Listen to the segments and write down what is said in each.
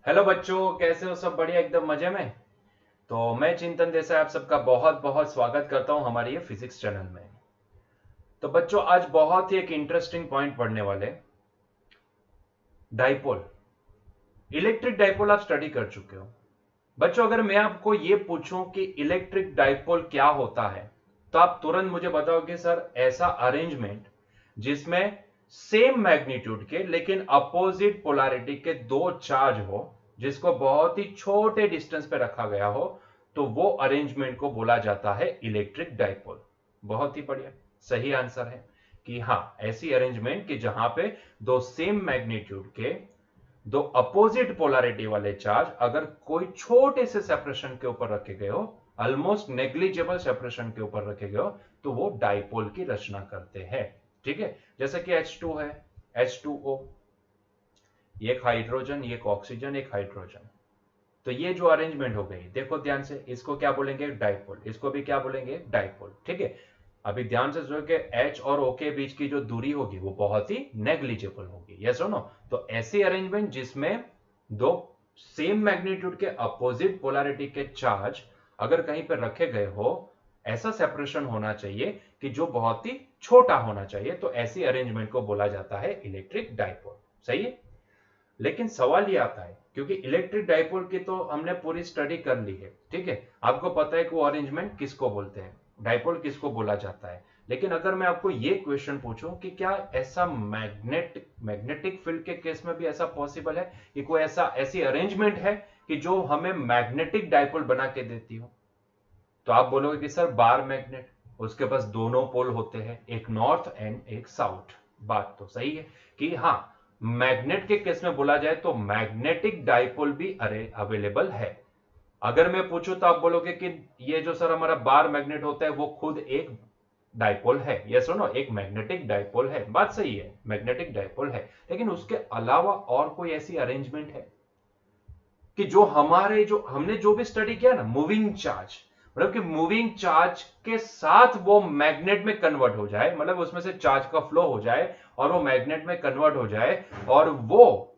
Hello बच्चों, कैसे हो? सब बढ़िया, एकदम मजे में। तो मैं चिंतन देसाई आप सबका बहुत बहुत स्वागत करता हूं हमारे ये फिजिक्स चैनल में। तो बच्चों, आज बहुत ही एक इंटरेस्टिंग पॉइंट पढ़ने वाले, डाइपोल। इलेक्ट्रिक डाइपोल आप स्टडी कर चुके हो बच्चों। अगर मैं आपको ये पूछूं कि इलेक्ट्रिक डाइपोल क्या होता है, तो आप तुरंत मुझे बताओगे सर ऐसा अरेंजमेंट जिसमें सेम मैग्नीट्यूड के लेकिन अपोजिट पोलैरिटी के दो चार्ज हो, जिसको बहुत ही छोटे डिस्टेंस पे रखा गया हो, तो वो अरेंजमेंट को बोला जाता है इलेक्ट्रिक डाइपोल। बहुत ही बढ़िया, सही आंसर है कि हाँ, ऐसी अरेंजमेंट कि जहां पे दो सेम मैग्नीट्यूड के दो अपोजिट पोलैरिटी वाले चार्ज अगर कोई छोटे से सेपरेशन के ऊपर रखे गए हो, ऑलमोस्ट नेग्लिजिबल सेपरेशन के ऊपर रखे गए हो, तो वो डाइपोल की रचना करते हैं। ठीक है, जैसे कि H2 है, H2O, एक हाइड्रोजन, एक ऑक्सीजन, एक हाइड्रोजन। तो ये जो अरेंजमेंट हो गई, देखो ध्यान से, इसको क्या बोलेंगे? डाइपोल। इसको भी क्या बोलेंगे? डाइपोल। ठीक है, अभी ध्यान से सुनो कि H और O के बीच की जो दूरी होगी वो बहुत ही नेग्लिजिबल होगी। यस और नो? तो ऐसी अरेंजमेंट जिसमें दो सेम मैग्नीट्यूड के अपोजिट पोलैरिटी के चार्ज अगर कहीं पर रखे गए हो, ऐसा सेपरेशन होना चाहिए कि जो बहुत ही छोटा होना चाहिए, तो ऐसी अरेंजमेंट को बोला जाता है इलेक्ट्रिक डाइपोल। सही है। लेकिन सवाल ये आता है, क्योंकि इलेक्ट्रिक डाइपोल की तो हमने पूरी स्टडी कर ली है, ठीक है, आपको पता है कि वो अरेंजमेंट किसको बोलते हैं, डाइपोल किसको बोला जाता है। लेकिन अगर मैं आपको ये क्वेश्चन पूछूं कि क्या ऐसा मैग्नेटिक फील्ड के केस में भी ऐसा पॉसिबल है कि कोई ऐसी अरेंजमेंट है कि जो हमें मैग्नेटिक डाइपोल बना के देती हो, तो आप बोलोगे कि सर बार मैग्नेट, उसके पास दोनों पोल होते हैं, एक नॉर्थ एंड एक साउथ। बात तो सही है कि हाँ, मैग्नेट के केस में बोला जाए तो मैग्नेटिक डाइपोल भी अरे अवेलेबल है। अगर मैं पूछूं तो आप बोलोगे कि ये जो सर हमारा बार मैग्नेट होता है वो खुद एक डाइपोल है। ये सुनो, एक मैग्नेटिक डाइपोल है, बात सही है, मैग्नेटिक डाइपोल है। लेकिन उसके अलावा और कोई ऐसी अरेंजमेंट है कि जो हमारे, जो हमने जो भी स्टडी किया ना, मूविंग चार्ज, मतलब कि मूविंग चार्ज के साथ वो मैग्नेट में कन्वर्ट हो जाए, मतलब उसमें से चार्ज का फ्लो हो जाए और वो मैग्नेट में कन्वर्ट हो जाए और वो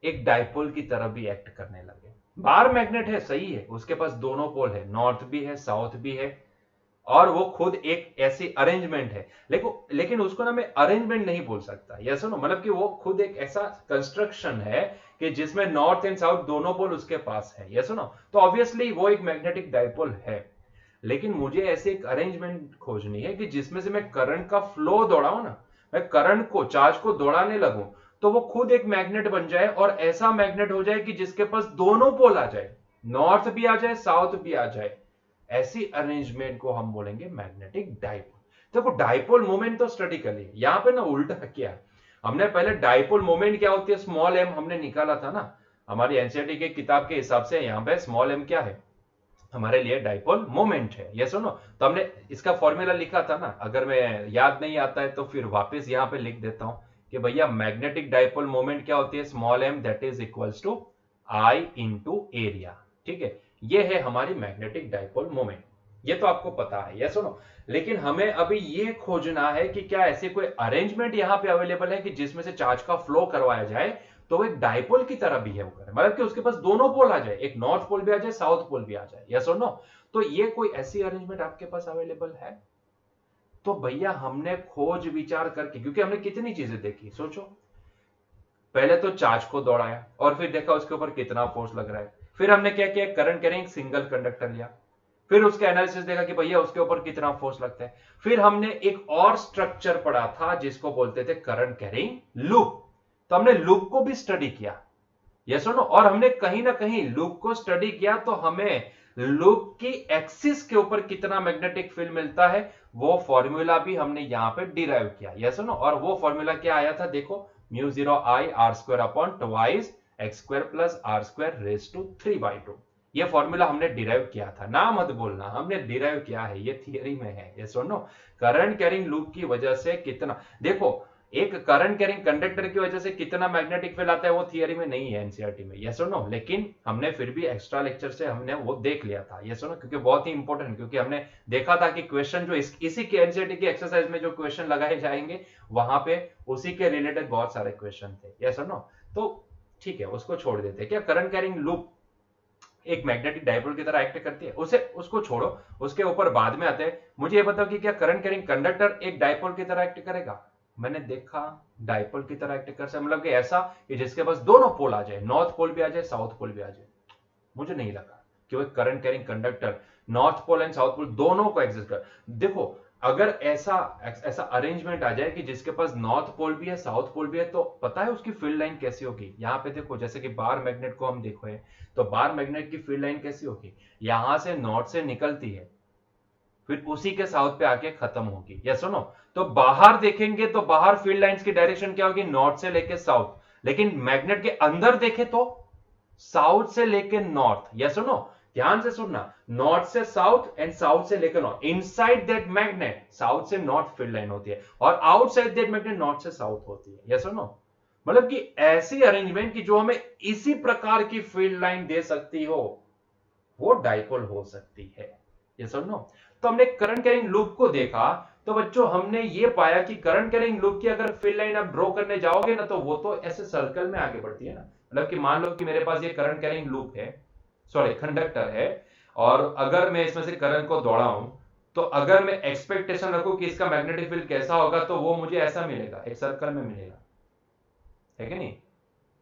एक डाइपोल की तरह भी एक्ट करने लगे। बार मैग्नेट है, सही है, उसके पास दोनों पोल है, नॉर्थ भी है, साउथ भी है, और वो खुद एक ऐसी अरेंजमेंट है। लेकिन उसको ना मैं अरेंजमेंट नहीं बोल सकता, यस सुनो, मतलब कि वो खुद एक ऐसा कंस्ट्रक्शन है कि जिसमें नॉर्थ एंड साउथ दोनों पोल उसके पास है। यस सुनो, तो ऑब्वियसली वो एक मैग्नेटिक डाइपोल है। लेकिन मुझे ऐसे एक अरेंजमेंट खोजनी है कि जिसमें से मैं करंट का फ्लो दौड़ाऊं ना, मैं करंट को, चार्ज को दौड़ाने लगूं, तो वो खुद एक मैग्नेट बन जाए और ऐसा मैग्नेट हो जाए कि जिसके पास दोनों पोल आ जाए, नॉर्थ भी आ जाए, साउथ भी आ जाए। ऐसी अरेंजमेंट को हम बोलेंगे मैग्नेटिक डाइपोल। देखो, डाइपोल मोमेंट तो स्टडी कर ली, यहां पे ना उल्टा किया हमने। पहले डाइपोल मोमेंट क्या होती है, स्मॉल एम हमने निकाला था ना, हमारी एनसीईआरटी के किताब के हिसाब से। यहां पे स्मॉल एम क्या है हमारे लिए? डाइपोल मोमेंट है। ये सुनो, तो हमने इसका फॉर्मूला लिखा था ना, अगर मैं याद नहीं आता है तो फिर वापस यहां पे लिख देता हूं कि भैया मैग्नेटिक डाइपोल मोमेंट क्या होती है? Small m that is equals to I into area. ठीक है, ये है हमारी मैग्नेटिक डाइपोल मोमेंट, ये तो आपको पता है। ये सुनो, लेकिन हमें अभी ये खोजना है कि क्या ऐसे कोई अरेंजमेंट यहां पे अवेलेबल है कि जिसमें से चार्ज का फ्लो करवाया जाए, तो वो एक डाइपोल की तरह बिहेव करे, मतलब कि उसके पास दोनों पोल आ जाए, एक नॉर्थ पोल भी आ जाए, साउथ पोल भी आ जाए। यस और नो? तो ये कोई ऐसी अरेंजमेंट आपके पास अवेलेबल है? तो भैया हमने खोज विचार करके, क्योंकि हमने कितनी चीजें देखी, सोचो, पहले तो चार्ज को दौड़ाया और फिर देखा उसके ऊपर कितना फोर्स लग रहा है, फिर हमने क्या किया, करंट कैरिंग सिंगल कंडक्टर लिया, फिर उसके एनालिसिस देखा कि भैया उसके ऊपर कितना फोर्स लगता है, फिर हमने एक और स्ट्रक्चर पढ़ा था जिसको बोलते थे करंट कैरिंग लूप, तो हमने लूप को भी स्टडी किया। यस और नो? और हमने कहीं ना कहीं लूप को स्टडी किया तो हमें लूप की एक्सिस के ऊपर कितना मैग्नेटिक फील्ड मिलता है, वो फॉर्मूला भी हमने यहां पे डिराइव किया। यस और नो? और वो फॉर्मूला क्या आया था? देखो, mu zero I r square upon twice x square plus r square raise to 3/2। ये फॉर्मूला हमने डिराइव किया था, ना मत बोलना, हमने डिराइव किया है, ये थियरी में है। यस और नो? करंट कैरिंग लूप की वजह से कितना, देखो, एक करंट कैरिंग कंडक्टर की वजह से कितना मैग्नेटिक फील्ड आता है वो थियरी में नहीं है एनसीईआरटी में। यस और नो? लेकिन हमने फिर भी एक्स्ट्रा लेक्चर से हमने वो देख लिया था। यस और नो? क्योंकि बहुत ही इंपॉर्टेंट, क्योंकि हमने देखा था कि क्वेश्चन जो इसी के एनसीईआरटी की एक्सरसाइज में जो क्वेश्चन लगाए जाएंगे, वहां पे उसी के रिलेटेड बहुत सारे क्वेश्चन थे। यस और नो? तो ठीक है, उसको छोड़ देते हैं। क्या करंट कैरिंग लूप एक मैग्नेटिक डाइपोल की तरह एक्ट करती है? उसे उसको छोड़ो, उसके ऊपर बाद में आते हैं। मुझे ये बताओ कि क्या करंट कैरिंग कंडक्टर एक डाइपोल की तरह एक्ट करेगा? मैंने देखा डाइपोल की तरह एक्ट कर सकता, मतलब कि ऐसा कि जिसके पास दोनों पोल आ जाए, नॉर्थ पोल भी आ जाए, साउथ पोल भी आ जाए। मुझे नहीं लगा कि वो current carrying conductor north pole and south pole दोनों को एग्जिस्ट कर। देखो, अगर ऐसा ऐसा अरेंजमेंट आ जाए कि जिसके पास नॉर्थ पोल भी है, साउथ पोल भी है, तो पता है उसकी फील्ड लाइन कैसी होगी? यहां पे देखो, जैसे कि बार मैग्नेट को हम देखो है, तो बार मैग्नेट की फील्ड लाइन कैसी होगी? यहां से नॉर्थ से निकलती है, फिर उसी के साउथ पे आके खत्म होगी। या सुनो, तो बाहर देखेंगे तो बाहर फील्ड लाइंस की डायरेक्शन क्या होगी? नॉर्थ से लेके साउथ। लेकिन मैग्नेट के अंदर देखे तो साउथ से लेके नॉर्थ। या सुनो, ध्यान से सुनना, नॉर्थ से साउथ एंड साउथ से लेकर north. Inside that magnet south से नॉर्थ फील्ड लाइन होती है, और आउटसाइड दैट मैग्नेट नॉर्थ से साउथ होती है। या सुनो, मतलब कि ऐसी अरेंजमेंट की जो हमें इसी प्रकार की फील्ड लाइन दे सकती हो, वो डाइपोल हो सकती है। ये सुनो, तो हमने करंट कैरिंग लूप को देखा, तो बच्चों हमने ये पाया कि करंट कैरिंग लूप की अगर फील्ड लाइन आप ड्रॉ करने जाओगे ना, तो वो तो ऐसे सर्कल में आगे बढ़ती है ना। मतलब कि मान लो कि मेरे पास ये करंट कैरिंग लूप है, सॉरी कंडक्टर है, और अगर मैं इसमें से करंट को दौड़ाऊं, तो अगर मैं एक्सपेक्टेशन रखूं कि इसका मैग्नेटिक फील्ड कैसा होगा, तो वो मुझे ऐसा मिलेगा, एक सर्कल में मिलेगा, है कि नहीं?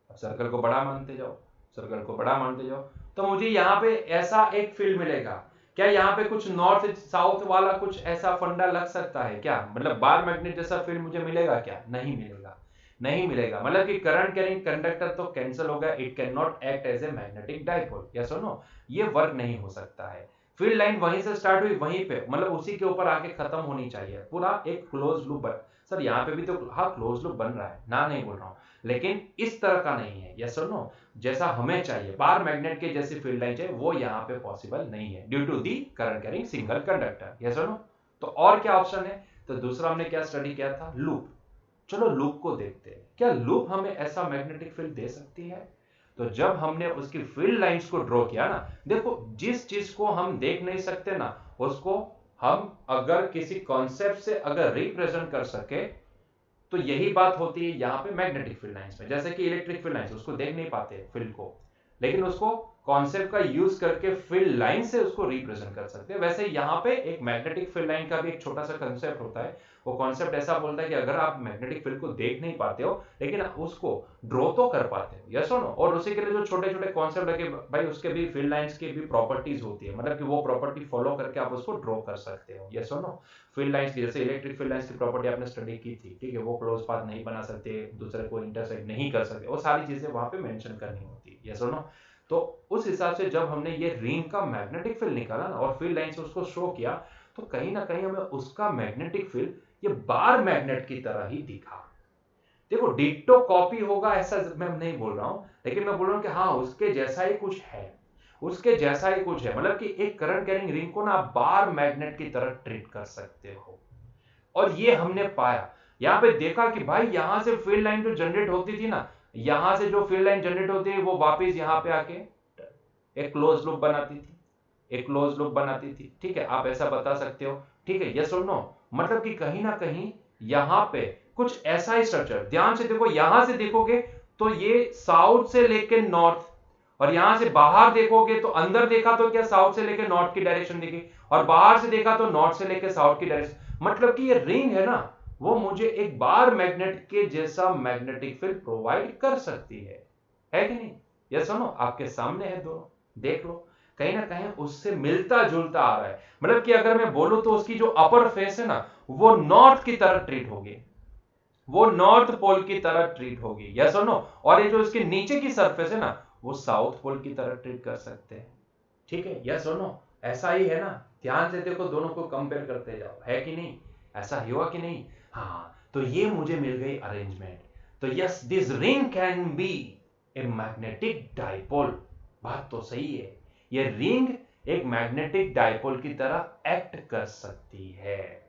सर्कल को बड़ा मानते जाओ, सर्कल को बड़ा मानते जाओ, तो मुझे यहाँ पे ऐसा एक फील्ड मिलेगा। क्या यहाँ पे कुछ नॉर्थ साउथ वाला कुछ ऐसा फंडा लग सकता है क्या? मतलब बार मैग्नेट जैसा फील्ड मुझे मिलेगा क्या? नहीं मिलेगा, नहीं मिलेगा। मतलब कि करंट कैरिंग कंडक्टर तो कैंसिल हो गया, it can not act as a magnetic dipole. Yes और नो, ये वर्क नहीं हो सकता है। फील्ड लाइन वहीं से स्टार्ट हुई, वहीं पे मतलब उसी के ऊपर आके खत्म होनी चाहिए, पूरा एक क्लोज लूप बन। सर यहाँ पे भी तो हाँ क्लोज लूप बन रहा है ना, नहीं बोल रहा हूँ, लेकिन इस तरह का नहीं है। यस और नो, जैसा हमें चाहिए, बार मैग्नेट के जैसी फील्ड लाइन चाहिए, वो यहाँ पे पॉसिबल नहीं है due to the current carrying single conductor. Yes और नो, तो और क्या ऑप्शन है? तो दूसरा हमने क्या स्टडी किया था? लूप। चलो लूप को देखते हैं, क्या लूप हमें ऐसा मैग्नेटिक फील्ड दे सकती है? तो जब हमने उसकी फील्ड लाइंस को ड्रॉ किया ना, देखो जिस चीज को हम देख नहीं सकते ना, उसको हम अगर किसी कॉन्सेप्ट से अगर रिप्रेजेंट कर सके, तो यही बात होती है यहाँ पे मैग्नेटिक फील्ड लाइंस में। जैसे कि इलेक्ट्रिक फील्ड लाइंस, उसको देख नहीं पाते फील्ड को, लेकिन उसको कॉन्सेप्ट का यूज करके फील्ड लाइन से उसको रिप्रेजेंट कर सकते हैं। वैसे यहाँ पे एक मैग्नेटिक फील्ड लाइन का भी एक छोटा सा कंसेप्ट होता है। वो कॉन्सेप्ट ऐसा बोलता है कि अगर आप मैग्नेटिक फील्ड को देख नहीं पाते हो, लेकिन उसको ड्रॉ तो कर पाते हो। यस और नो, और उसी के लिए जो छोटे छोटे कॉन्सेप्ट लगे भाई, उसके भी फील्ड लाइंस की भी प्रॉपर्टीज होती है, मतलब कि वो प्रॉपर्टी फॉलो करके आप उसको ड्रॉ कर सकते हो। यस और नो, फील्ड लाइंस की, जैसे इलेक्ट्रिक फील्ड लाइंस की प्रॉपर्टी आपने स्टडी की थी, ठीक है, वो क्लोज पाथ नहीं बना सकते, दूसरे को इंटरसेक्ट नहीं कर सकते, वो सारी चीजें वहां पे मेंशन करनी होती है। यस और नो, तो उस हिसाब से जब हमने ये रिंग का मैग्नेटिक फील्ड निकाला ना और फील्ड लाइन से उसको शो किया, तो कहीं ना कहीं हमें उसका मैग्नेटिक फील्ड ये बार मैग्नेट की तरह ही दिखा। देखो डिट्टो कॉपी होगा ऐसा मैं नहीं बोल रहा हूं, लेकिन मैं बोल रहा हूं कि हाँ उसके जैसा ही कुछ है, उसके जैसा ही कुछ है। मतलब कि एक करंट कैरिंग रिंग को ना आप बार मैग्नेट की तरह ट्रीट कर सकते हो, और ये हमने पाया। यहां पे देखा कि भाई यहां से फील्ड लाइन जो जनरेट होती थी ना, यहां से जो फील्ड लाइन जनरेट होती है वो वापस यहां पे आके एक क्लोज लूप बनाती थी, एक क्लोज लूप बनाती थी। ठीक है, आप ऐसा बता सकते हो, ठीक है, यस और नो। मतलब कि कहीं ना कहीं यहां पे कुछ ऐसा ही स्ट्रक्चर, ध्यान से देखो, यहां से देखोगे तो ये साउथ से लेके नॉर्थ, और यहां से बाहर देखोगे तो अंदर देखा तो क्या साउथ से लेके नॉर्थ की डायरेक्शन दिखी, और बाहर से देखा तो नॉर्थ से लेके साउथ की डायरेक्शन। मतलब कि ये रिंग है ना, वो मुझे एक बार मैग्नेट के जैसा मैग्नेटिक फील्ड प्रोवाइड कर सकती है कि नहीं? ये सुनो, आपके सामने है दोनों, देख लो, कहीं ना कहीं उससे मिलता जुलता आ रहा है। मतलब कि अगर मैं बोलूं तो उसकी जो अपर फेस है ना, वो नॉर्थ की तरह ट्रीट होगी, वो नॉर्थ पोल की तरह ट्रीट होगी। यस और नो, और ये जो इसके नीचे की सरफेस है ना, वो साउथ पोल की तरह ट्रीट कर सकते हैं। ठीक है, यस और नो, ऐसा ही है ना? ध्यान से देखो, दोनों को कंपेयर करते जाओ, है कि नहीं? ऐसा ही हुआ कि नहीं? हाँ, तो ये मुझे मिल गई अरेंजमेंट। तो yes, this ring can be A magnetic dipole. बात तो सही है, ये रिंग एक मैग्नेटिक डाइपोल की तरह एक्ट कर सकती है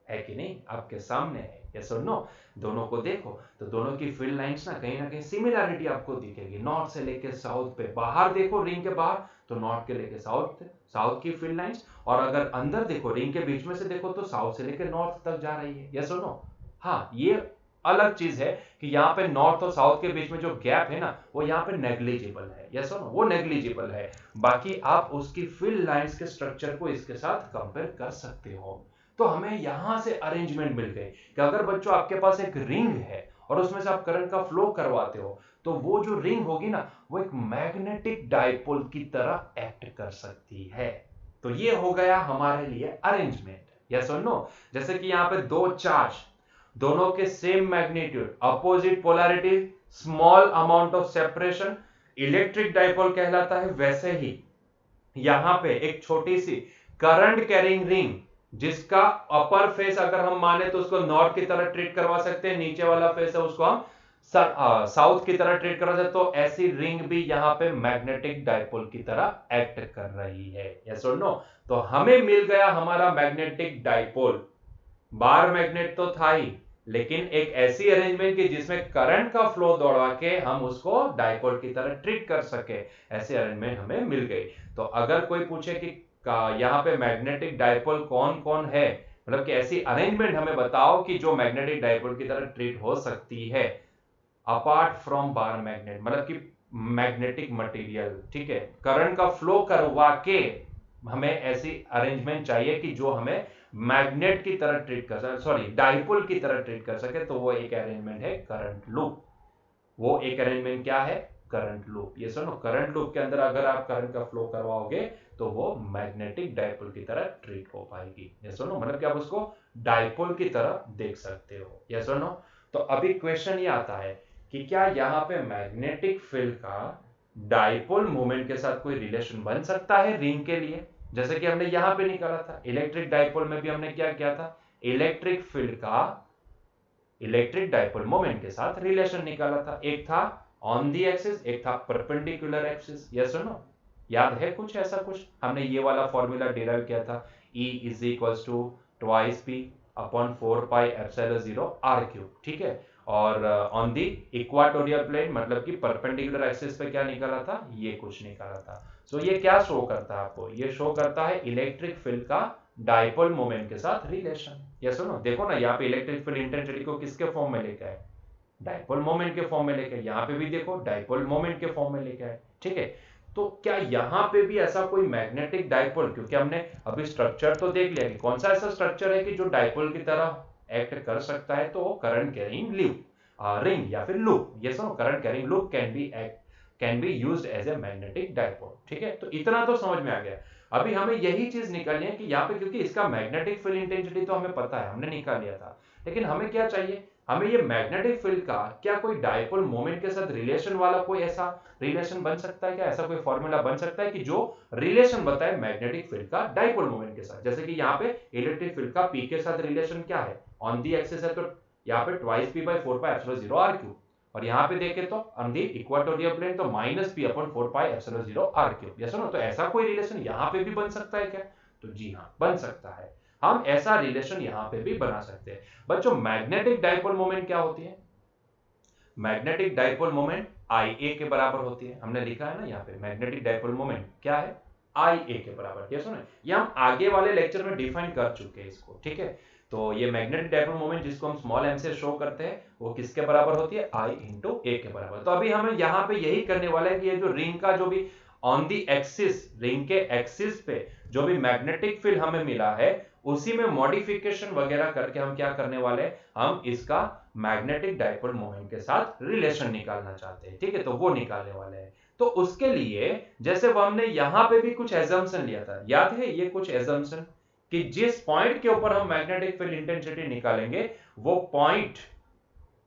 कि नहीं? आपके सामने है, यस और नो। दोनों को देखो तो दोनों की फील्ड लाइंस ना कहीं सिमिलरिटी आपको दिखेगी, नॉर्थ से लेके साउथ पे। बाहर देखो रिंग के बाहर तो नॉर्थ के लेके साउथ, साउथ की फील्ड लाइंस, और अगर अंदर देखो रिंग के बीच में से देखो तो साउथ से लेके नॉर्थ तक जा रही है। यस और नो? हाँ, ये अलग चीज है कि यहाँ पे नॉर्थ और साउथ के बीच में जो गैप है ना वो यहाँ पे नेग्लिजिबल है, यस और नो, वो नेग्लिजिबल है। बाकी आप उसकी फिल लाइंस के स्ट्रक्चर को इसके साथ कंपेयर कर सकते हो। तो हमें यहां से अरेंजमेंट मिल गई कि अगर बच्चों आपके पास एक रिंग है और उसमें से आप करंट का फ्लो करवाते हो तो वो जो रिंग होगी ना वो एक मैग्नेटिक डाइपोल की तरह एक्ट कर सकती है। तो ये हो गया हमारे लिए अरेंजमेंट, यस और नो। जैसे कि यहाँ पे दो चार्ज, दोनों के same magnitude, opposite polarity, small amount of separation, electric dipole कहलाता है। वैसे ही यहां पे एक छोटी सी करंट कैरिंग रिंग जिसका अपर फेस अगर हम माने तो उसको नॉर्थ की तरह ट्रीट करवा सकते हैं, नीचे वाला फेस है उसको हम साउथ की तरह ट्रीट करवा सकते। तो ऐसी रिंग भी यहां पे मैग्नेटिक डाइपोल की तरह एक्ट कर रही है, यस और नो। तो हमें मिल गया हमारा मैग्नेटिक डाइपोल। बार मैग्नेट तो था ही, लेकिन एक ऐसी अरेंजमेंट की जिसमें करंट का फ्लो दौड़ा के हम उसको डाइपोल की तरह ट्रीट कर सके, ऐसी अरेंजमेंट हमें मिल गई। तो अगर कोई पूछे कि यहाँ पे मैग्नेटिक डाइपोल कौन कौन है, मतलब कि ऐसी अरेंजमेंट हमें बताओ कि जो मैग्नेटिक डाइपोल की तरह ट्रीट हो सकती है अपार्ट फ्रॉम बार मैग्नेट, मतलब कि मैग्नेटिक मटेरियल, ठीक है, करंट का फ्लो करवा के हमें ऐसी अरेंजमेंट चाहिए कि जो हमें मैग्नेट की तरह ट्रीट कर सके, सॉरी डाइपोल की तरह ट्रीट कर सके। तो वो एक अरेंजमेंट है करंट लूप। वो एक अरेंजमेंट क्या है? Current loop. ये सुनो, करंट लूप के अंदर अगर आप करंट का फ्लो करवाओगे तो वो मैग्नेटिक डाइपोल की तरह ट्रीट हो पाएगी। ये सुनो, मतलब कि आप उसको डाइपोल की तरह देख सकते हो। ये सुनो, तो अभी क्वेश्चन ये आता है कि क्या यहाँ पे मैग्नेटिक फील्ड का डाइपोल मोमेंट के साथ कोई रिलेशन बन सकता है रिंग के लिए? जैसे कि हमने यहां पे निकाला था इलेक्ट्रिक डाइपोल में भी हमने क्या किया था, इलेक्ट्रिक फील्ड का इलेक्ट्रिक डाइपोल मोमेंट के साथ रिलेशन निकाला था। एक था ऑन दी एक्सिस, एक था परपेंडिकुलर एक्सिस, यस और नो। याद है कुछ ऐसा? कुछ हमने ये वाला फॉर्मूला डिराइव किया था, E is equals to twice P upon 4 pi epsilon 0 R cube, ठीक है। और ऑन दी इक्वाटोरियल प्लेन, मतलब कि परपेंडिकुलर एक्सिस पे क्या निकाला था, ये कुछ निकाला था। सो ये क्या शो करता है आपको? ये शो करता है इलेक्ट्रिक फील्ड का डाइपोल मोमेंट के साथ रिलेशन। यस नो, देखो ना यहाँ पे इलेक्ट्रिक फील्ड इंटेंसिटी को किसके फॉर्म में लेके आए? डाइपोल मोमेंट के फॉर्म में लेके। यहाँ पे भी देखो डाइपोल मोमेंट के फॉर्म में लेके आए, ठीक है। तो क्या यहाँ पे भी ऐसा कोई मैग्नेटिक डाइपोल, क्योंकि हमने अभी स्ट्रक्चर तो देख लिया कि कौन सा ऐसा स्ट्रक्चर है कि जो डाइपोल की तरह एक्ट कर सकता है, तो करंट कैरिंग रिंग या फिर loop. Yes no, current carrying loop can be used as a magnetic dipole, ठीक है। तो इतना तो समझ में आ गया। अभी हमें यही चीज निकालनी है कि यहाँ पे, क्योंकि इसका मैग्नेटिक फील्ड इंटेंसिटी तो हमें पता है, हमने निकाल लिया था, लेकिन हमें क्या चाहिए? हमें ये मैग्नेटिक फील्ड का क्या कोई डाइपोल मोमेंट के साथ रिलेशन वाला कोई ऐसा रिलेशन बन सकता है क्या? ऐसा कोई फॉर्मूला बन सकता है कि जो रिलेशन बताए मैग्नेटिक फील्ड का डाइपोल मोमेंट के साथ? जैसे कि यहाँ पे इलेक्ट्रिक फील्ड का P के साथ रिलेशन क्या है? ऑन दी एक्सिस है तो यहाँ पे twice P by 4 pi epsilon 0 R cube, और यहाँ पे देखें तो ऑन दी इक्वाटोरियल प्लेन तो minus P upon 4 pi epsilon 0 R cube. Yes no, तो ऐसा कोई रिलेशन यहाँ पे भी बन सकता है क्या? तो जी हाँ, बन सकता है। हम ऐसा रिलेशन यहां पे भी बना सकते हैं। बच्चों, मैग्नेटिक डाइपोल मोमेंट क्या होती है? मैग्नेटिक डाइपोल मोमेंट IA के बराबर होती है। हमने लिखा है ना यहाँ पे, मैग्नेटिक डाइपोल मोमेंट क्या है? IA के बराबर। ये सुनो, ये हम आगे वाले लेक्चर में डिफाइन कर चुके हैं इसको, ठीक है। तो ये मैग्नेटिक डाइपोल मोमेंट जिसको हम स्मॉल m से शो करते हैं, वो किसके बराबर होती है? I इंटू A के बराबर। तो अभी हमें यहाँ पे यही करने वाला है कि ये जो रिंग का जो भी ऑन दी एक्सिस, रिंग के एक्सिस पे जो भी मैग्नेटिक फील्ड हमें मिला है, उसी में मॉडिफिकेशन वगैरह करके हम क्या करने वाले हैं? हम इसका मैग्नेटिक डाइपोल मोमेंट के साथ रिलेशन निकालना चाहते हैं, ठीक है। तो वो निकालने वाले हैं। तो उसके लिए जैसे वो हमने यहां पे भी कुछ एजम्पशन लिया था, याद है ये कुछ एजम्पशन, कि जिस पॉइंट के ऊपर हम मैग्नेटिक फील्ड इंटेंसिटी निकालेंगे वो पॉइंट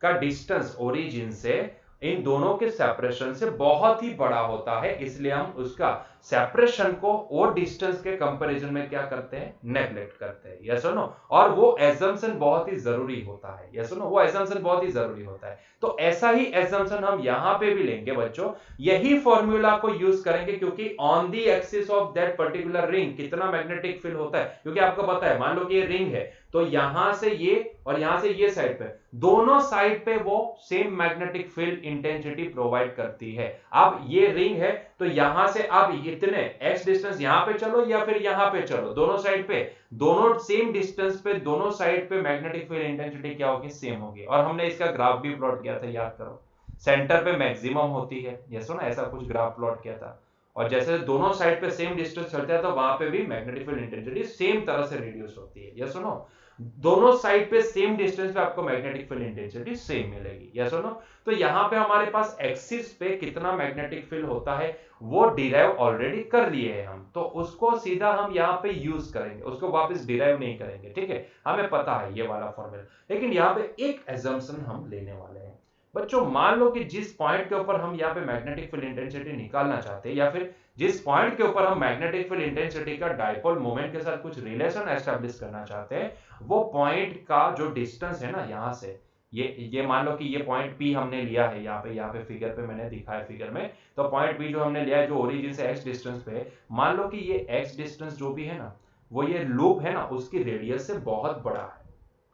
का डिस्टेंस ओरिजिन से इन दोनों के सेपरेशन से बहुत ही बड़ा होता है, इसलिए हम उसका सेपरेशन को और डिस्टेंस के कंपैरिजन में क्या करते हैं? नेग्लेक्ट करते हैं। यस और नो, और वो एजम्पशन बहुत ही जरूरी होता है। यस और नो, वो एजम्पशन बहुत ही जरूरी होता है। तो ऐसा ही एजम्पशन हम यहां पे भी लेंगे बच्चों, यही फॉर्मूला को यूज करेंगे, क्योंकि on the axis of that particular ring कितना मैग्नेटिक फील्ड होता है, क्योंकि आपको पता है, मान लो कि ये रिंग है तो यहां से ये और यहां से ये साइड पे, दोनों साइड पे वो same magnetic field intensity provide करती है। अब ये रिंग है तो यहां से अब कितने x डिस्टेंस यहां पे चलो या फिर यहां पे चलो, दोनों साइड पे, दोनों सेम डिस्टेंस पे, दोनों साइड पे मैग्नेटिक फील्ड इंटेंसिटी क्या होगी, सेम होगी। और हमने इसका ग्राफ भी प्लॉट किया था, याद करो, सेंटर पे मैक्सिमम होती है, ये सुना, ऐसा कुछ ग्राफ प्लॉट किया था। और जैसे दोनों साइड पे सेम डिस्टेंस चलता है तो वहां पे भी मैग्नेटिक फील्ड इंटेंसिटी सेम तरह से रिड्यूस होती है, ये सुनो, दोनों साइड पे सेम डिस्टेंस पे आपको मैग्नेटिक फील्ड इंटेंसिटी सेम मिलेगी, यस और नो। तो यहां पे हमारे पास एक्सिस पे कितना मैग्नेटिक फील्ड होता है वो डिराइव ऑलरेडी कर लिए हैं हम, तो उसको सीधा हम यहां पे यूज करेंगे, उसको वापस डिराइव नहीं करेंगे, ठीक है, हमें पता है ये वाला फॉर्मूला। लेकिन यहां पे एक एजम्पशन हम लेने वाले हैं बच्चों। मान लो कि जिस पॉइंट के ऊपर हम यहाँ पे मैग्नेटिक फील्ड इंटेंसिटी निकालना चाहते हैं, या फिर जिस पॉइंट के ऊपर हम मैग्नेटिक फील्ड इंटेंसिटी का डाइपोल मोमेंट के साथ कुछ रिलेशन एस्टेब्लिश करना चाहते हैं, वो पॉइंट का जो डिस्टेंस है ना यहां से, ये मान लो कि ये पॉइंट P हमने लिया है, यहाँ पे फिगर पे मैंने दिखाया फिगर में, तो पॉइंट P जो हमने लिया है जो ओरिजिन से x डिस्टेंस पे, मान लो कि ये x डिस्टेंस जो भी है ना, वो ये लूप है ना उसकी रेडियस से बहुत बड़ा है,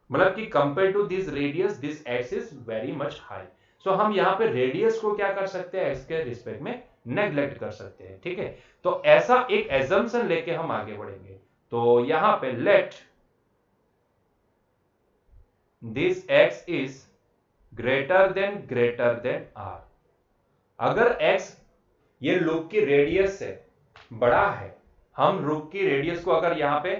मतलब कि compare to this radius this x is very much high. So हम यहाँ पे रेडियस को क्या कर सकते हैं, x के रिस्पेक्ट में नेग्लेक्ट कर सकते हैं, ठीक है। तो ऐसा एक एजम्पशन लेके हम आगे बढ़ेंगे। तो यहां पे let this x is greater than r। अगर x ये लूप की रेडियस से बड़ा है, हम लूप की रेडियस को अगर यहां पे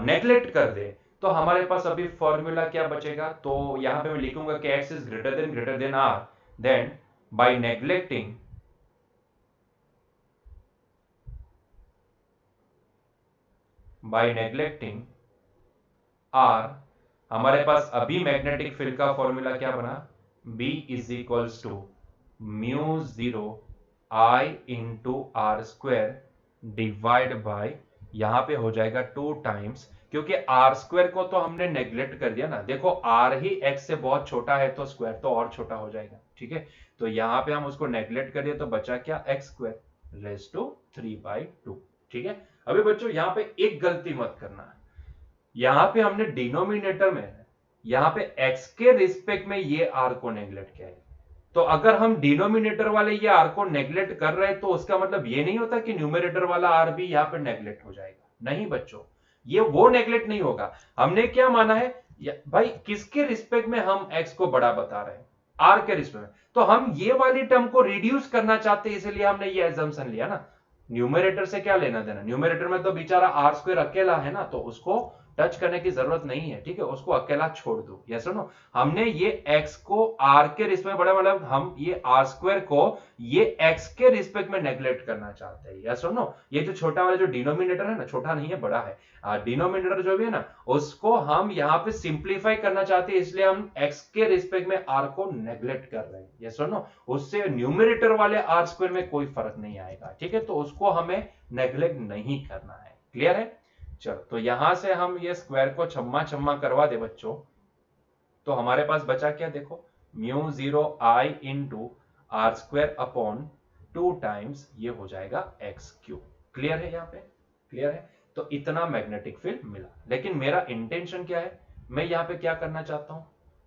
नेग्लेक्ट कर दे, तो हमारे पास अभी फॉर्मूला क्या बचेगा, तो यहां पे मैं लिखूंगा कि x is greater than r, then by neglecting r, हमारे पास अभी मैग्नेटिक फील्ड का फॉर्मूला क्या बना, B is equals to mu 0 I into r square divide by, यहां पे हो जाएगा 2 टाइम्स, क्योंकि आर स्क्वायर को तो हमने नेग्लेक्ट कर दिया ना, देखो आर ही एक्स से बहुत छोटा है तो स्क्वायर तो और छोटा हो जाएगा, ठीक है। तो यहां पे हम उसको नेग्लेक्ट कर दिया तो बचा क्या, एक्स स्क्वायर रेज टू 3/2, ठीक है। अभी बच्चों यहां पे एक गलती मत करना, यहां पे हमने डिनोमिनेटर में यहां पे x के रिस्पेक्ट में ये r को नेग्लेक्ट किया है, तो अगर हम डिनोमिनेटर वाले ये r को नेग्लेक्ट कर रहे हैं तो उसका मतलब ये नहीं होता कि न्यूमरेटर वाला r भी यहां पे नेग्लेक्ट हो जाएगा, नहीं बच्चों, ये वो नेग्लेक्ट नहीं होगा। हमने क्या माना है भाई, किसके रिस्पेक्ट में हम x को बड़ा बता रहे हैं, r के रिस्पेक्ट में, तो हम ये वाली टर्म को रिड्यूस करना चाहते हैं, इसलिए हमने ये एजम्पशन लिया ना। न्यूमरेटर से क्या लेना देना, न्यूमरेटर में तो बेचारा आर स्क्वायर अकेला है ना, तो उसको टच करने की जरूरत नहीं है, ठीक है, उसको अकेला छोड़ दो, यस और नो। हमने ये x को r के रिस्पेक्ट में बड़ा, मतलब हम ये r स्क्वायर को ये x के रिस्पेक्ट में नेग्लेक्ट करना चाहते हैं, यस और नो। ये जो छोटा वाला जो डिनोमिनेटर है ना, छोटा नहीं है बड़ा है, डिनोमिनेटर जो भी है ना उसको हम यहाँ पे सिंप्लीफाई करना चाहते हैं, इसलिए हम x के रिस्पेक्ट में r को नेग्लेक्ट कर रहे हैं, यस और नो। उससे न्यूमरेटर वाले r स्क्वायर में कोई फर्क नहीं आएगा, ठीक है, तो उसको हमें नेग्लेक्ट नहीं करना है, क्लियर है। चलो तो यहां से हम ये स्क्वायर को छम्मा छम्मा करवा दे बच्चों, तो हमारे पास बचा क्या, देखो mu 0 I into r square upon 2 times, ये हो जाएगा एक्स क्यूब, क्लियर है, यहाँ पे क्लियर है। तो इतना मैग्नेटिक फील्ड मिला, लेकिन मेरा इंटेंशन क्या है, मैं यहाँ पे क्या करना चाहता हूं,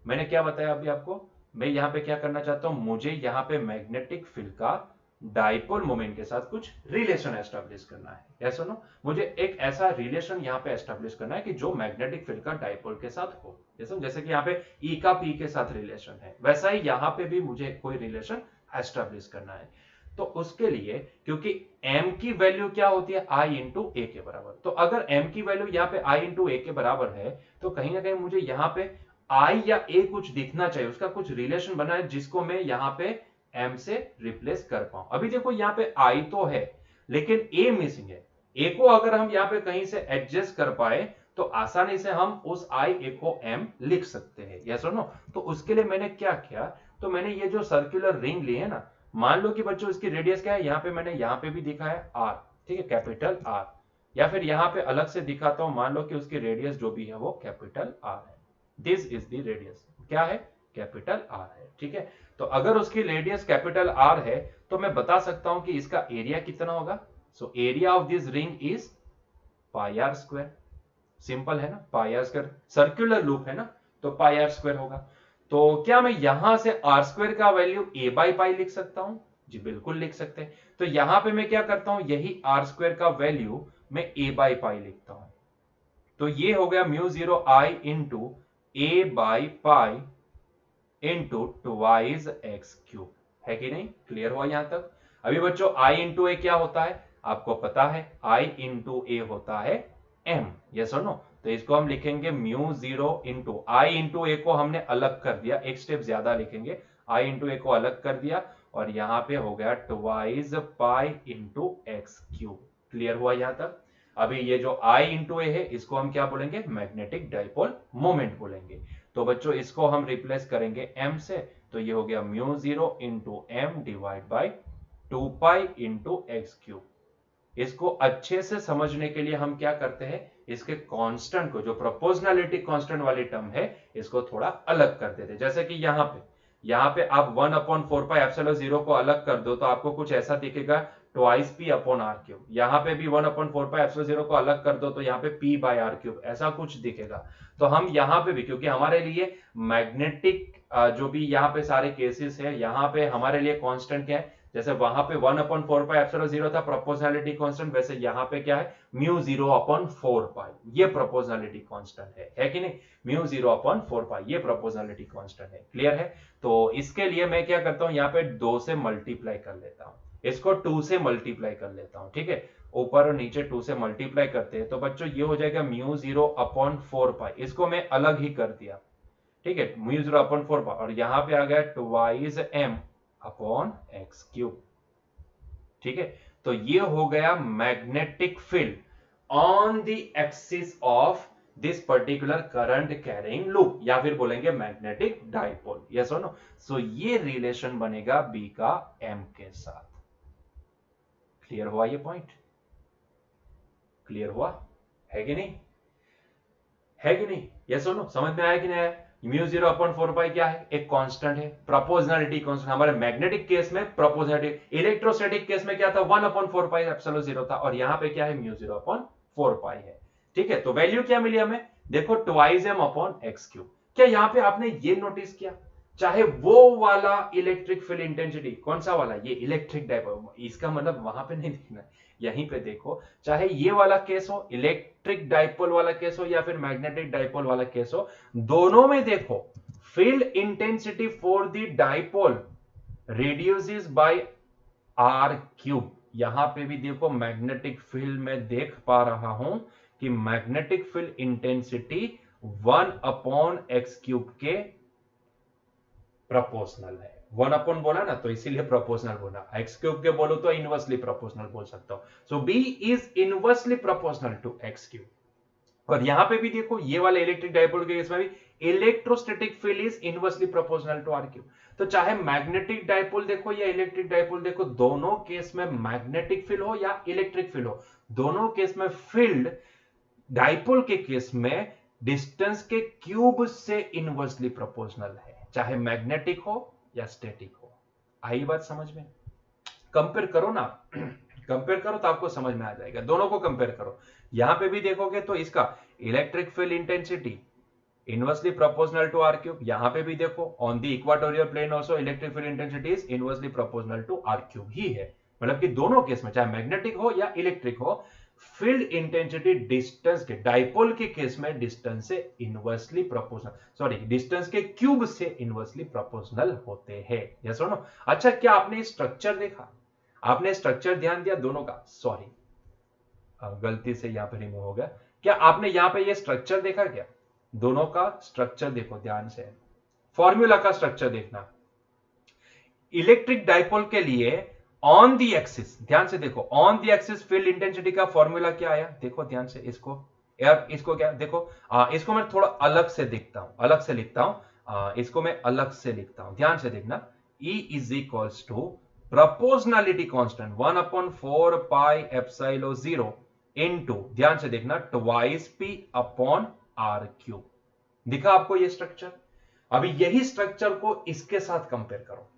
मैंने क्या बताया अभी आपको, मैं यहाँ पे क्या करना चाहता हूं, मुझे यहाँ पे मैग्नेटिक फील्ड का डाइपोल मोमेंट के साथ कुछ रिलेशन एस्टेब्लिश करना है, यस और नो। मुझे एक ऐसा रिलेशन यहाँ पे एस्टेब्लिश करना है कि जो मैग्नेटिक फील्ड का डाइपोल के साथ हो, जैसे कि यहाँ पे E का P के साथ रिलेशन है, वैसा ही यहाँ पे भी मुझे कोई रिलेशन एस्टेब्लिश करना है। तो उसके लिए, क्योंकि m की वैल्यू क्या होती है, I इंटू ए के बराबर, तो अगर m की वैल्यू यहाँ पे I इंटू ए के बराबर है, तो कहीं ना कहीं मुझे यहाँ पे I या a कुछ दिखना चाहिए, उसका कुछ रिलेशन बना है जिसको मैं यहाँ पे m से रिप्लेस कर पाऊं। अभी देखो यहाँ पे I तो है लेकिन a मिसिंग है, a को अगर हम यहाँ पे कहीं से एडजस्ट कर पाए तो आसानी से हम उस I a को m लिख सकते हैं, यस और नो। तो उसके लिए मैंने क्या किया, तो मैंने ये जो सर्कुलर रिंग ली है ना, मान लो कि बच्चों इसकी रेडियस क्या है, यहाँ पे मैंने यहाँ पे भी दिखाया r, ठीक है, कैपिटल R, या फिर यहाँ पे अलग से दिखाता हूं, मान लो कि उसकी रेडियस जो भी है वो कैपिटल R है, दिस इज द रेडियस, क्या है, कैपिटल R है, ठीक है। तो अगर उसकी रेडियस कैपिटल R है तो मैं बता सकता हूं कि इसका एरिया कितना होगा, so area of this ring is pi r square, simple है ना, pi r square, circular loop है ना, तो पाई आर स्क्वायर होगा। तो क्या मैं यहां से आर स्क्वायर का वैल्यू a बाई पाई लिख सकता हूं, जी बिल्कुल लिख सकते हैं। तो यहां पे मैं क्या करता हूं, यही आर स्क्वायर का वैल्यू मैं ए बाई पाई लिखता हूं। तो ये हो गया mu zero I into A by pi into twice x cube, है कि नहीं? क्लियर हुआ यहां तक? अभी बच्चों आई इंटू ए क्या होता है आपको पता है, आई इंटू ए होता है एम, यस और नो? तो इसको हम लिखेंगे म्यू जीरो इंटू आई इंटू ए को हमने अलग कर दिया, एक स्टेप ज्यादा लिखेंगे, आई इंटू ए को अलग कर दिया और यहां पे हो गया ट्वाइस पाई इंटू एक्स क्यूब। क्लियर हुआ यहां तक? अभी ये जो आई इंटू ए है इसको हम क्या बोलेंगे, मैग्नेटिक डाइपोल मोमेंट बोलेंगे। तो बच्चों इसको हम रिप्लेस करेंगे m से, तो ये हो गया mu zero into m divide by 2 pi into x cube. इसको अच्छे से समझने के लिए हम क्या करते हैं, इसके कांस्टेंट को, जो प्रोपोर्शनैलिटी कांस्टेंट वाली टर्म है, इसको थोड़ा अलग कर देते हैं। जैसे कि यहां पे आप 1/4πε0 को अलग कर दो तो आपको कुछ ऐसा दिखेगा, twice p upon r cube. यहां पे भी 1/4πε0 को अलग कर दो तो यहाँ पे पी बाय आर क्यूब, ऐसा कुछ दिखेगा। तो हम यहां पे भी, क्योंकि हमारे लिए मैग्नेटिक जो भी यहाँ पे सारे केसेस है, यहाँ पे हमारे लिए कांस्टेंट क्या है, जैसे वहां पे 1/4πε0 था प्रोपोर्शनैलिटी कांस्टेंट, वैसे यहां पे क्या है, म्यू जीरो अपॉन 4 पाई, ये प्रोपोर्शनैलिटी कांस्टेंट है कि नहीं? म्यू जीरो अपॉन 4 पाई ये प्रोपोर्शनैलिटी कांस्टेंट है। क्लियर है? तो इसके लिए मैं क्या करता हूं, यहाँ पे 2 से मल्टीप्लाई कर लेता हूं, इसको 2 से मल्टीप्लाई कर लेता हूं, ठीक है? ऊपर और नीचे 2 से मल्टीप्लाई करते हैं तो बच्चों ये हो जाएगा म्यू जीरो अपॉन 4 पाई, इसको मैं अलग ही कर दिया, ठीक है? म्यू जीरो अपॉन 4 पाई और यहां पे आ गया twice m upon x cube, ठीक है? तो ये हो गया magnetic field on the axis of this particular current carrying loop, या फिर बोलेंगे मैग्नेटिक डाइपोल, यस और नो? सो ये रिलेशन बनेगा बी का एम के साथ। क्लियर हुआ ये पॉइंट? क्लियर हुआ है कि नहीं? है कि नहीं? यस और नो? समझ में आया कि नहीं आया? म्यू जीरो अपॉन 4 पाई क्या है, एक कांस्टेंट है, प्रोपोर्शनैलिटी कांस्टेंट। हमारे मैग्नेटिक केस में प्रोपोर्शनैलिटी, इलेक्ट्रोस्टैटिक केस में क्या था, 1/4 पाई एप्सिलॉन 0 था, और यहां पे क्या है, म्यू जीरो अपॉन 4 पाई है, ठीक है? तो वैल्यू क्या मिली हमें, देखो twice m upon x cube. क्या यहां पे आपने ये नोटिस किया, चाहे वो वाला इलेक्ट्रिक फील्ड इंटेंसिटी, कौन सा वाला, ये इलेक्ट्रिक डाइपोल, इसका मतलब वहां पे नहीं देखना, यहीं पे देखो, चाहे ये वाला केस हो, इलेक्ट्रिक डाइपोल वाला केस हो, या फिर मैग्नेटिक डाइपोल वाला केस हो, दोनों में देखो field intensity for the dipole reduces by r cube. यहां पे भी देखो मैग्नेटिक फील्ड में देख पा रहा हूं कि मैग्नेटिक फील्ड इंटेंसिटी 1/x³ के प्रोपोर्शनल है। 1 बोला ना तो इसीलिए प्रोपोर्शनल बोला, x³ के बोलो तो इनवर्सली प्रोपोर्शनल बोल सकता हूं। So b is inversely proportional to x³। और यहां पे भी देखो ये वाले इलेक्ट्रिक डाइपोल के केस में भी electrostatic field is inversely proportional to r cube. तो चाहे मैग्नेटिक डाइपोल देखो या इलेक्ट्रिक डाइपोल देखो, दोनों केस में मैग्नेटिक फील्ड हो या इलेक्ट्रिक फील्ड हो, दोनों केस में फील्ड डाइपोल के केस में डिस्टेंस के क्यूब से इनवर्सली प्रोपोर्शनल है, चाहे मैग्नेटिक हो या स्टैटिक हो। आई बात समझ में? कंपेयर करो ना, कंपेयर करो तो आपको समझ में आ जाएगा, दोनों को कंपेयर करो। यहां पे भी देखोगे तो इसका electric field intensity inversely proportional to r cube, यहां पे भी देखो on the equatorial plane also electric field intensity is inversely proportional to r cube ही है। मतलब कि दोनों केस में चाहे मैग्नेटिक हो या इलेक्ट्रिक हो, फील्ड इंटेंसिटी डिस्टेंस के, डाइपोल के केस में डिस्टेंस से इनवर्सली प्रोपोर्शनल, सॉरी डिस्टेंस के क्यूब से इनवर्सली प्रोपोर्शनल होते हैं, यस और नो? अच्छा, क्या आपने स्ट्रक्चर देखा? आपने स्ट्रक्चर ध्यान दिया दोनों का? सॉरी गलती से यहां पे रिमूव हो गया। क्या आपने यहां पे ये स्ट्रक्चर देखा? क्या दोनों का स्ट्रक्चर देखो ध्यान से, फॉर्मूला का स्ट्रक्चर देखना। इलेक्ट्रिक डाइपोल के लिए ऑन दी एक्सिस, ध्यान से देखो, on the axis field intensity का फॉर्मूला क्या आया, देखो ध्यान से, इसको यार, इसको क्या देखो, इसको मैं थोड़ा अलग से देखता हूं, अलग से लिखता हूं, इसको मैं अलग से लिखता हूं, ध्यान से देखना। E is equals to proportionality constant 1/4 pi epsilon 0 into, ध्यान से देखना, twice p upon r cube. दिखा आपको ये स्ट्रक्चर? अभी यही स्ट्रक्चर को इसके साथ कंपेयर करो,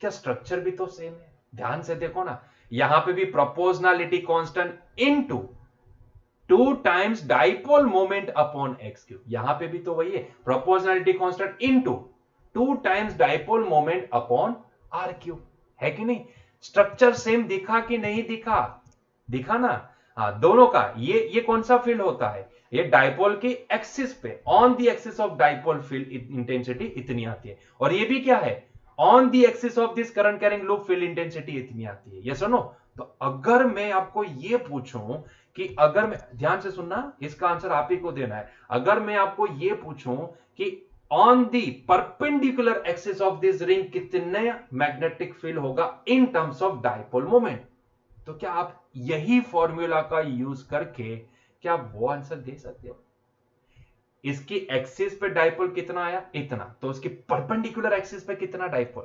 क्या स्ट्रक्चर भी तो सेम है? ध्यान से देखो ना, यहां पे भी proportionality constant into 2 times dipole moment upon x cube, यहां पे भी तो वही है, proportionality constant into 2 times dipole moment upon r cube, है कि नहीं? स्ट्रक्चर सेम दिखा कि नहीं दिखा? दिखा ना? हाँ, दोनों का ये कौन सा फील्ड होता है? ये डाइपोल के एक्सिस पे, on the axis of dipole field intensity इतनी आती है, और ये भी क्या है, on the axis of this current carrying loop field intensity इतनी आती है। यस और नो? तो अगर मैं आपको ये पूछूं कि अगर मैं, ध्यान से सुनना, इसका आंसर आप ही को देना है, अगर मैं आपको ये पूछूं कि on the perpendicular axis of this ring कितने मैग्नेटिक फील्ड होगा in terms of dipole moment, तो क्या आप यही फॉर्मूला का यूज करके क्या आप वो आंसर दे सकते हो? इसकी एक्सिस पे डाइपोल कितना आया? इतना। तो उसकी परपेंडिकुलर एक्सिस पे कितना डाइपोल,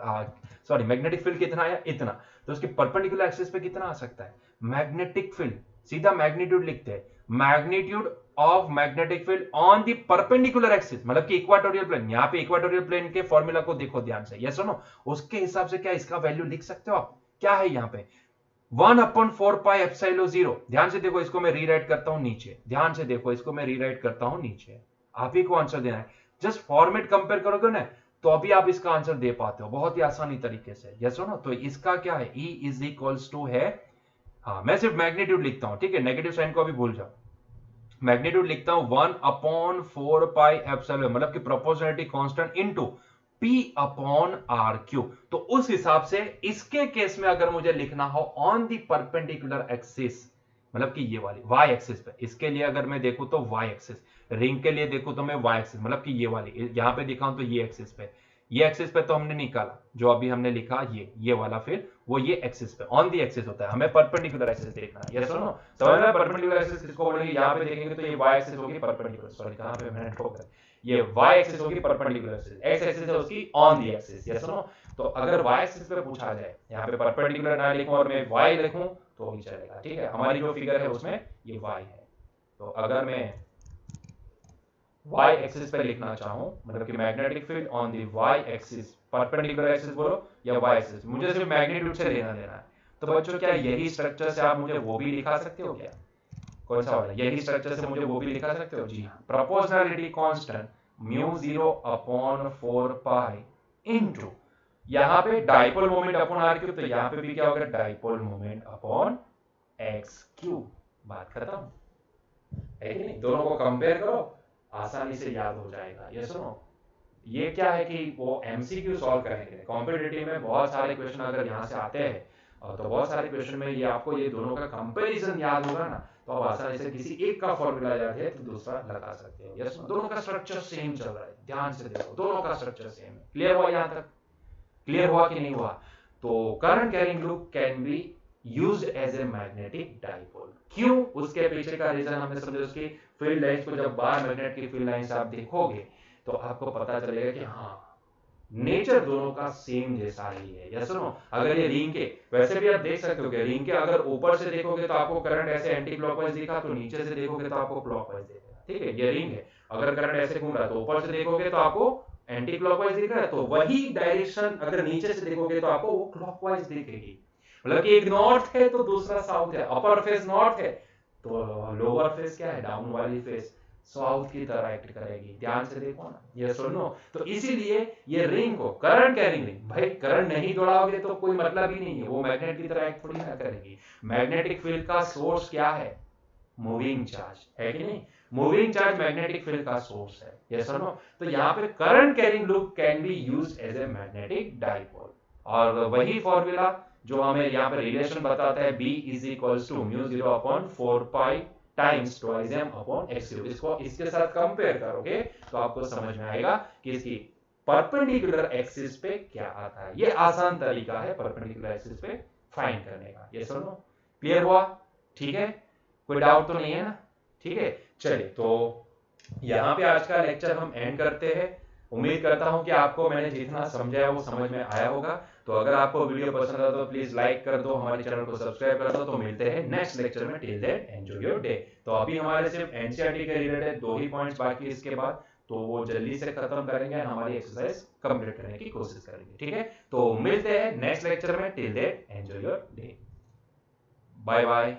सॉरी, मैग्नेटिक फील्ड कितना आया? इतना। तो उसकी परपेंडिकुलर एक्सिस पे कितना आ सकता है? मैग्नेटिक फील्ड, सीधा मैग्नीट्यूड लिखते हैं, magnitude of magnetic field on the perpendicular axis, मतलब कि इक्वाटोरियल प्लेन। यहां पे इक्वाटोरियल प्लेन के फॉर्मूला को देखो ध्यान से, यस और नो? उसके हिसाब से क्या इसका वैल्यू लिख सकते हो आप? क्या है यहां पे? 1/4πε0। ध्यान से देखो, इसको मैं रीराइट करता हूं नीचे, ध्यान से देखो, इसको मैं रीराइट करता हूं नीचे, आप ही को आंसर देना है। जस्ट फॉर्मेट कंपेयर करोगे ना, तो अभी आप इसका आंसर दे पाते हो बहुत ही आसानी तरीके से। यस और नो? तो इसका क्या है, E इज इक्वल्स टू है, हाँ, मैं सिर्फ मैग्नीट्यूड लिखता हूं, ठीक है, नेगेटिव साइन को अभी भूल जाओ, मैग्नीट्यूड लिखता हूं 1/4πε, मतलब कि प्रोपोर्शनलिटी कांस्टेंट इनटू P/R3। तो उस हिसाब से इसके केस में अगर मुझे लिखना हो ऑन दी परपेंडिकुलर एक्सिस, मतलब कि ये वाली y एक्सिस पे, इसके लिए अगर मैं देखूं तो y एक्सिस, रिंग के लिए देखूं तो मैं y एक्सिस, मतलब कि ये वाली, यहां पे दिखाऊं तो ये एक्सिस पे, ये एक्सिस पे तो हमने निकाला जो अभी हमने लिखा, ये वाला, फिर वो ये एक्सिस पे, ऑन दी एक्सिस होता है, हमें परपेंडिकुलर एक्सिस देखना है। यस और नो? समझ में? परपेंडिकुलर एक्सिस किसको बोलेंगे? यहां पे देखेंगे तो ये y एक्सिस होगी परपेंडिकुलर, सॉरी कहां पे मैंने ठोक दिया, ये y एक्सिस होगी परपेंडिकुलर एक्सिस, x एक्सिस है उसकी on the axis. Yes no? तो अगर y एक्सिस पे पूछा जाए, यहां पे परपेंडिकुलर ना लिखूं और मैं y लिखूं तो भी चलेगा, ठीक है? हमारी जो फिगर है उसमें ये y है, तो अगर मैं y एक्सिस पे लिखना चाहूं, मतलब कि magnetic field on the y axis, perpendicular axis बोलो या y एक्सिस, मुझे सिर्फ मैग्नीट्यूड से लेना देना है। तो बच्चों क्या यही स्ट्रक्चर से आप मुझे वो भी लिखा सकते हो क्या? कौन सा वाला? यही स्ट्रक्चर से मुझे वो भी लिखा सकते हो? जी हाँ, प्रोपोर्शनलिटी कांस्टेंट μ0/4π इनटू, यहां पे dipole moment upon r cube, तो यहां पे भी क्या होगा? Dipole moment upon x cube. बात खत्म, है कि नहीं? दोनों को कंपेयर करो, आसानी से याद हो जाएगा। ये सुनो, ये क्या है कि वो एमसीक्यू सॉल्व करने के लिए, कॉम्पिटिटिव में बहुत सारे क्वेश्चन अगर यहाँ से आते हैं, तो बहुत सारे क्वेश्चन में ये आपको ये दोनों का कंपैरिजन याद होगा ना, तो आप आसानी से किसी एक का फॉर्मूला याद है तो दूसरा लगा सकते हो। यस, दोनों का स्ट्रक्चर सेम चल रहा है, ध्यान से देखो, दोनों का स्ट्रक्चर सेम है। क्लियर हुआ? यहाँ तक क्लियर हुआ कि नहीं हुआ? तो current carrying loop can be used as a magnetic dipole. क्यों? उसके पीछे का रीजन हमने समझा, उसकी फील्ड लाइंस को जब बार मैग्नेट की फील्ड लाइंस आप देखोगे तो आपको पता चलेगा कि हाँ, नेचर दोनों का सेम जैसा ही है। Yes no? अगर ये रिंग के, वैसे भी आप देख सकते हो कि रिंग के अगर ऊपर से देखोगे तो आपको करंट ऐसे एंटी क्लॉकवाइज दिखा, तो नीचे से देखोगे तो आपको क्लॉकवाइज दिखेगा, ठीक है? ये रिंग है, अगर करंट ऐसे घूम रहा है तो ऊपर से देखोगे तो आपको एंटी क्लॉकवाइज दिख रहा है, तो वही डायरेक्शन अगर नीचे से देखोगे तो आपको वो क्लॉकवाइज दिखेगी। मतलब कि एक नॉर्थ है तो दूसरा साउथ है, अपर फेस नॉर्थ है तो लोअर फेस क्या है, डाउन वाली फेस साउथ की तरह एक्ट करेगी। ध्यान से देखो ना, ये सुनो। तो इसीलिए ये रिंग को करंट कैरिंग रिंग, भाई करंट नहीं दौड़ाओगे तो कोई मतलब ही नहीं है, वो मैग्नेट की तरह एक्ट थोड़ी ना करेगी। मैग्नेटिक फील्ड का सोर्स क्या है? मूविंग चार्ज, है कि नहीं? मूविंग चार्ज मैग्नेटिक फील्ड का सोर्स है। यस और नो? तो यहाँ पे current carrying loop can be used as a magnetic dipole, और वही फॉर्मूला जो हमें यहाँ पे रिलेशन बताता है, B is equals to μ0/4π times twice m upon x cube. इसको इसके साथ कंपेयर करोगे तो आपको समझ में आएगा कि इसकी परपेंडिकुलर एक्सिस पे क्या आता है। ये आसान तरीका है परपेंडिकुलर एक्सिस पे फाइंड करने का। ये सुनो, क्लियर हुआ? ठीक है, कोई डाउट तो नहीं है ना? ठीक है, चलिए, तो यहाँ पे आज का लेक्चर हम एंड करते हैं। उम्मीद करता हूं कि आपको मैंने जितना समझाया वो समझ में आया होगा। तो अगर आपको वीडियो पसंद आता तो प्लीज लाइक कर दो, हमारे चैनल को सब्सक्राइब कर दो। तो मिलते हैं नेक्स्ट लेक्चर में। Till then enjoy your day. तो अभी हमारे सिर्फ एनसीईआरटी के रिलेटेड 2 ही पॉइंट्स बाकी, इसके बाद तो वो जल्दी से खत्म करेंगे, हमारी एक्सरसाइज कंप्लीट करने की कोशिश करेंगे। ठीक है, तो मिलते हैं नेक्स्ट लेक्चर में। Till then enjoy your day. Bye bye.